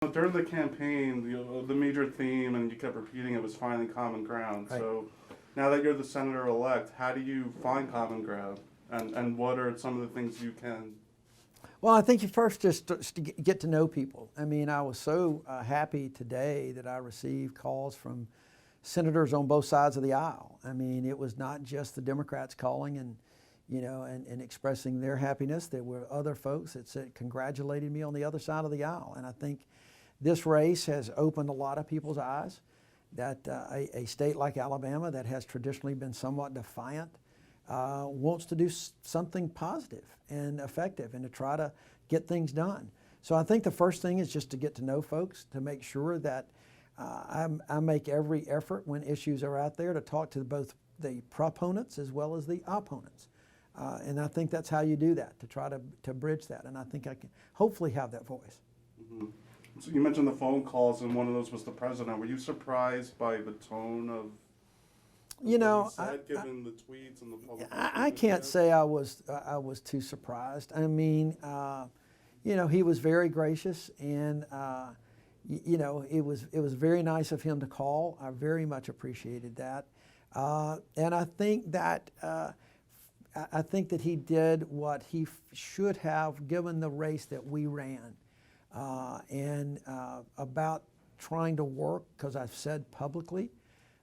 During the campaign, the major theme, and you kept repeating it, was finding common ground. Right. So now that you're the senator-elect, how do you find common ground? And what are some of the things you can? Well, I think you first just to get to know people. I mean, I was so happy today that I received calls from senators on both sides of the aisle. I mean, it was not just the Democrats calling and, and expressing their happiness. There were other folks that said, congratulated me on the other side of the aisle. And I think this race has opened a lot of people's eyes that a state like Alabama that has traditionally been somewhat defiant wants to do something positive and effective and to try to get things done. So I think the first thing is just to get to know folks, to make sure that I make every effort when issues are out there to talk to both the proponents as well as the opponents. And I think that's how you do that, to try to bridge that. And I think I can hopefully have that voice. Mm-hmm. So you mentioned the phone calls, and one of those was the president. Were you surprised by the tone of what he said, given the tweets and the public? I can't say I was too surprised. I mean, he was very gracious, and it was very nice of him to call. I very much appreciated that, and I think that he did what he should have, given the race that we ran, and about trying to work, because I've said publicly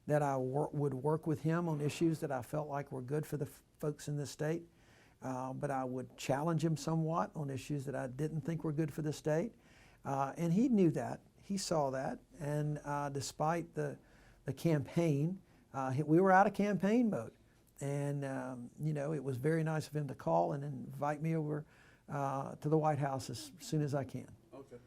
that I would work with him on issues that I felt like were good for the folks in this state, but I would challenge him somewhat on issues that I didn't think were good for the state. And he knew that, he saw that, and despite the campaign, we were out of campaign mode. And it was very nice of him to call and invite me over to the White House as soon as I can. Okay.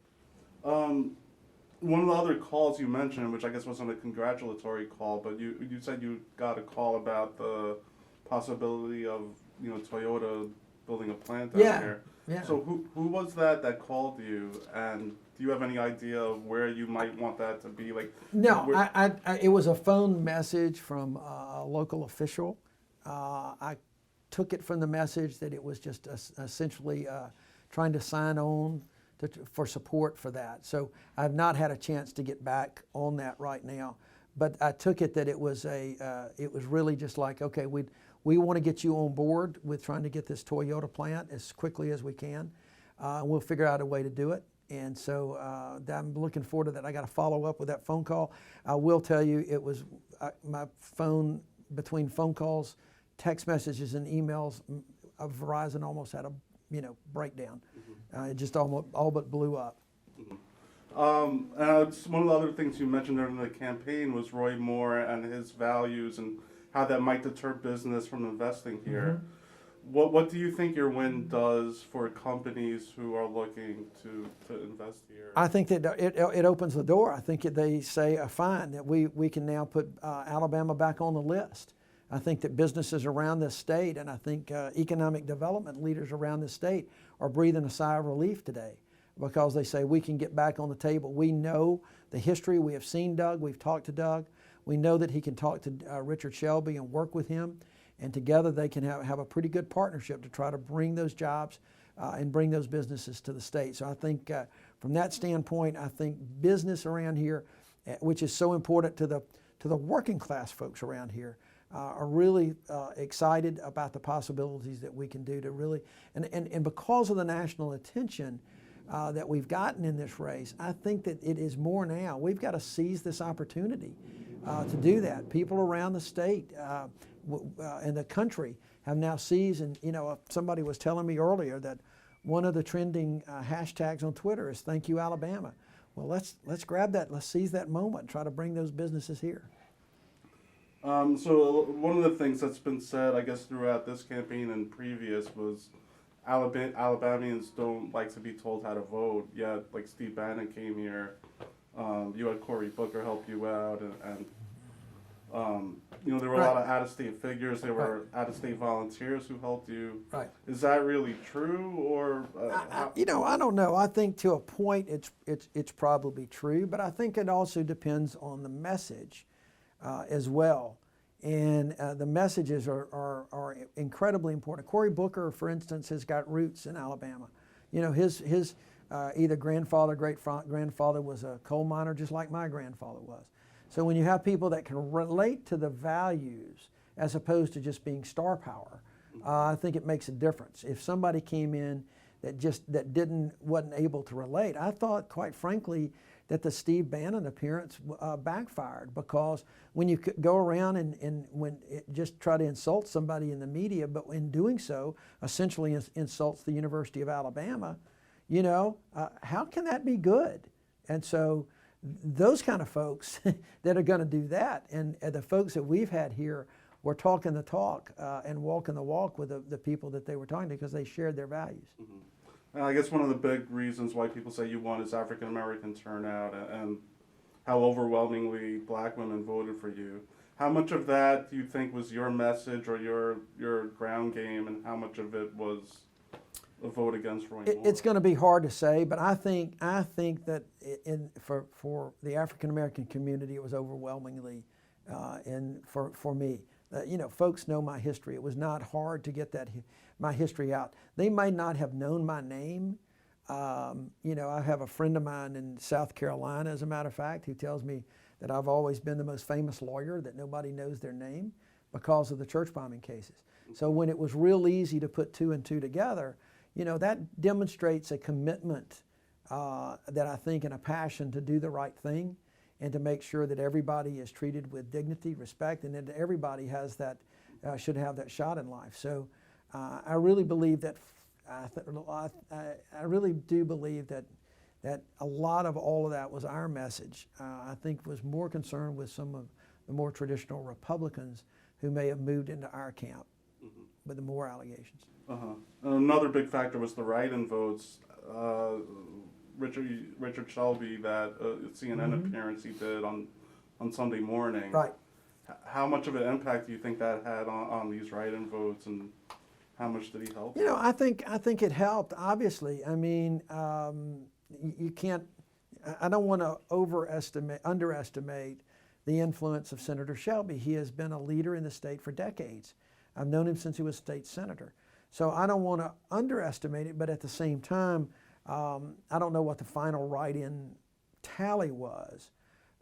One of the other calls you mentioned, which I guess wasn't a congratulatory call, but you said you got a call about the possibility of Toyota building a plant out here. Yeah. So who was that called you, and do you have any idea of where you might want that to be? Like, no, it was a phone message from a local official. I took it from the message that it was just essentially trying to sign on for support for that. So I've not had a chance to get back on that right now, but I took it that it was really just like, okay, we want to get you on board with trying to get this Toyota plant as quickly as we can. We'll figure out a way to do it. And so I'm looking forward to that. I got to follow up with that phone call. I will tell you, it was my phone, between phone calls, text messages, and emails, Verizon almost had a breakdown. It just all but blew up. Mm-hmm. One of the other things you mentioned during the campaign was Roy Moore and his values and how that might deter business from investing here. Mm-hmm. What do you think your win does for companies who are looking to invest here? I think that it opens the door. I think that they say, fine, that we can now put Alabama back on the list. I think that businesses around this state, and I think economic development leaders around this state are breathing a sigh of relief today, because they say we can get back on the table. We know the history. We have seen Doug. We've talked to Doug. We know that he can talk to Richard Shelby and work with him, and together they can have a pretty good partnership to try to bring those jobs and bring those businesses to the state. So I think from that standpoint, I think business around here, which is so important to the working class folks around here, are really excited about the possibilities that we can do to really, and because of the national attention that we've gotten in this race, I think that it is more now. We've got to seize this opportunity to do that. People around the state and the country have now seized, and somebody was telling me earlier that one of the trending hashtags on Twitter is "Thank you, Alabama." Well, let's grab that. Let's seize that moment and try to bring those businesses here. So one of the things that's been said, I guess, throughout this campaign and previous was Alabamians don't like to be told how to vote. Yeah, like Steve Bannon came here. You had Cory Booker help you out, and there were a lot of out-of-state figures. There were out-of-state volunteers who helped you. Right. Is that really true, or? I don't know. I think to a point it's probably true, but I think it also depends on the message as well. And the messages are incredibly important. Cory Booker, for instance, has got roots in Alabama. His either grandfather, great-grandfather was a coal miner just like my grandfather was. So when you have people that can relate to the values as opposed to just being star power, I think it makes a difference. If somebody came in that wasn't able to relate, I thought, quite frankly, that the Steve Bannon appearance backfired, because when you go around and just try to insult somebody in the media, but in doing so essentially insults the University of Alabama, you know, how can that be good? And so those kind of folks that are going to do that, and the folks that we've had here were talking the talk and walking the walk with the people that they were talking to, because they shared their values. Mm-hmm. And I guess one of the big reasons why people say you won is African-American turnout and how overwhelmingly black women voted for you. How much of that do you think was your message or your ground game, and how much of it was a vote against Roy Moore? It's going to be hard to say, but I think that for the African-American community, it was overwhelmingly, and for me. You know, folks know my history. It was not hard to get my history out. They may not have known my name. You know, I have a friend of mine in South Carolina, as a matter of fact, who tells me that I've always been the most famous lawyer, that nobody knows their name because of the church bombing cases. So when it was real easy to put two and two together, you know, that demonstrates a commitment that I think, and a passion to do the right thing, and to make sure that everybody is treated with dignity, respect, and that everybody has that, should have that shot in life. So I really believe that, I really do believe that a lot of all of that was our message. I think was more concerned with some of the more traditional Republicans who may have moved into our camp with the Moore allegations. Another big factor was the write-in votes. Richard Shelby, that CNN appearance he did on Sunday morning. Right. How much of an impact do you think that had on these write-in votes, and how much did he help? You know, I think it helped. Obviously, I mean, you can't. I don't want to underestimate the influence of Senator Shelby. He has been a leader in the state for decades. I've known him since he was state senator. So I don't want to underestimate it, but at the same time, I don't know what the final write-in tally was,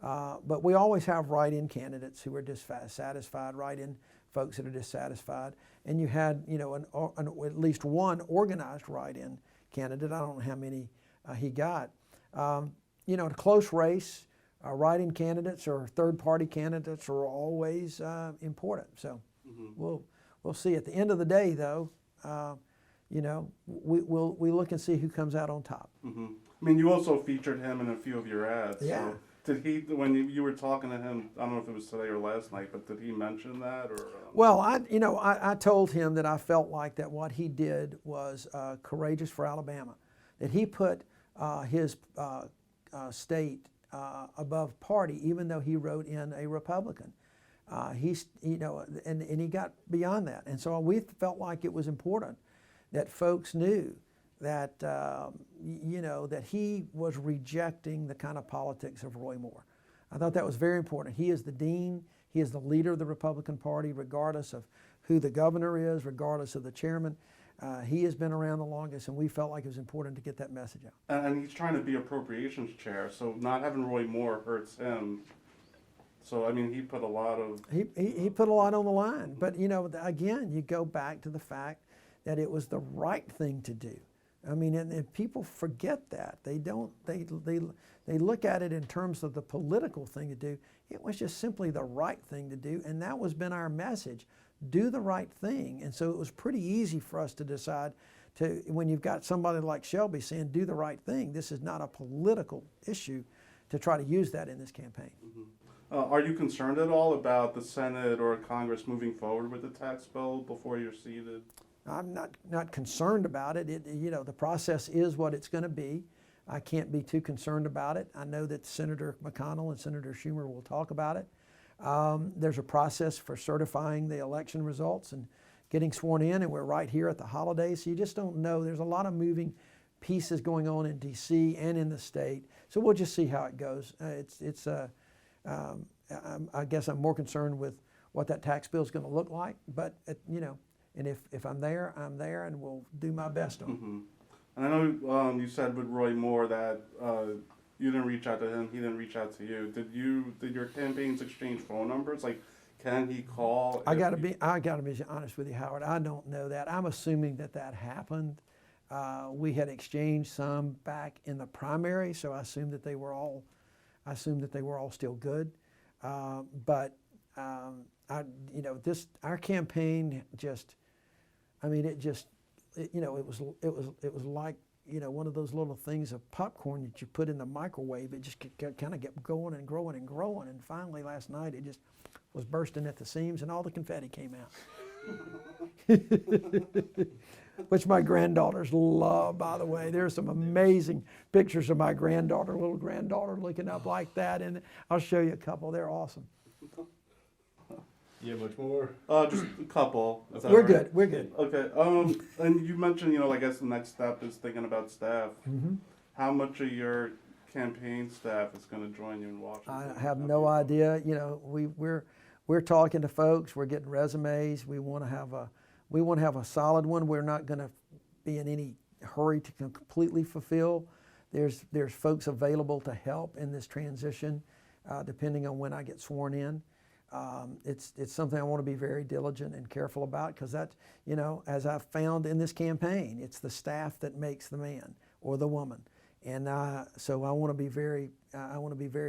but we always have write-in candidates who are dissatisfied, write-in folks that are dissatisfied, and you had, you know, at least one organized write-in candidate. I don't know how many he got. You know, in a close race, write-in candidates or third-party candidates are always important. So we'll see. At the end of the day, though, you know, we look and see who comes out on top. I mean, you also featured him in a few of your ads. Yeah. So did he, when you were talking to him, I don't know if it was today or last night, but did he mention that? Or Well, I told him that I felt like that what he did was courageous for Alabama, that he put his state above party, even though he wrote in a Republican. He's, you know, and he got beyond that. And so we felt like it was important that folks knew that, you know, that he was rejecting the kind of politics of Roy Moore. I thought that was very important. He is the dean. He is the leader of the Republican Party, regardless of who the governor is, regardless of the chairman. He has been around the longest, and we felt like it was important to get that message out. And he's trying to be appropriations chair, so not having Roy Moore hurts him. So, I mean, he put a lot of... He put a lot on the line. But, you know, again, you go back to the fact that it was the right thing to do. I mean, and people forget that. They look at it in terms of the political thing to do. It was just simply the right thing to do, and that was been our message. Do the right thing. And so it was pretty easy for us to decide to, when you've got somebody like Shelby saying, do the right thing, this is not a political issue, to try to use that in this campaign. Are you concerned at all about the Senate or Congress moving forward with the tax bill before you're seated? I'm not concerned about it. You know, the process is what it's going to be. I can't be too concerned about it. I know that Senator McConnell and Senator Schumer will talk about it. There's a process for certifying the election results and getting sworn in, and we're right here at the holidays, so you just don't know. There's a lot of moving pieces going on in D.C. and in the state, so we'll just see how it goes. I guess I'm more concerned with what that tax bill is going to look like, but you know, and if I'm there, I'm there, and we'll do my best on it. And I know you said with Roy Moore that you didn't reach out to him, he didn't reach out to you. Did your campaigns exchange phone numbers? Like, can he call? I gotta be honest with you, Howard. I don't know that. I'm assuming that happened. We had exchanged some back in the primary, so I assumed that they were all still good. But our campaign just, I mean, it was like, one of those little things of popcorn that you put in the microwave. It just kind of kept going and growing and growing, and finally last night it just was bursting at the seams, and all the confetti came out. Which my granddaughters love, by the way. There's some amazing pictures of my little granddaughter looking up like that, and I'll show you a couple. They're awesome. Yeah, much more? Just a couple. We're good. We're good. Okay. And you mentioned, I guess the next step is thinking about staff. Mm-hmm. How much of your campaign staff is going to join you in Washington? I have no idea. We're talking to folks. We're getting resumes. We want to have a solid one. We're not going to be in any hurry to completely fulfill. There's folks available to help in this transition, depending on when I get sworn in. It's something I want to be very diligent and careful about, because that, as I've found in this campaign, it's the staff that makes the man or the woman, and so I want to be very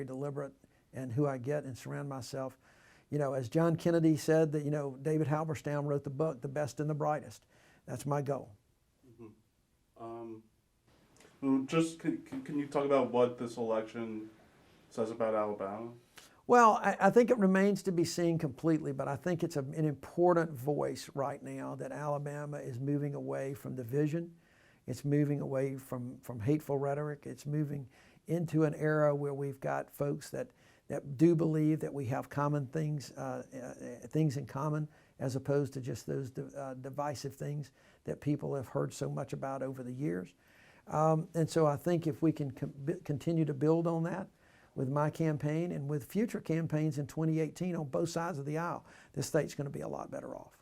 deliberate in who I get and surround myself. As John Kennedy said, that David Halberstam wrote the book, The Best and the Brightest. That's my goal. Mm-hmm. Just can you talk about what this election says about Alabama? Well, I think it remains to be seen completely, but I think it's an important voice right now that Alabama is moving away from division. It's moving away from hateful rhetoric. It's moving into an era where we've got folks that do believe that we have common things in common, as opposed to just those divisive things that people have heard so much about over the years. And so I think if we can continue to build on that, with my campaign and with future campaigns in 2018 on both sides of the aisle, this state's going to be a lot better off.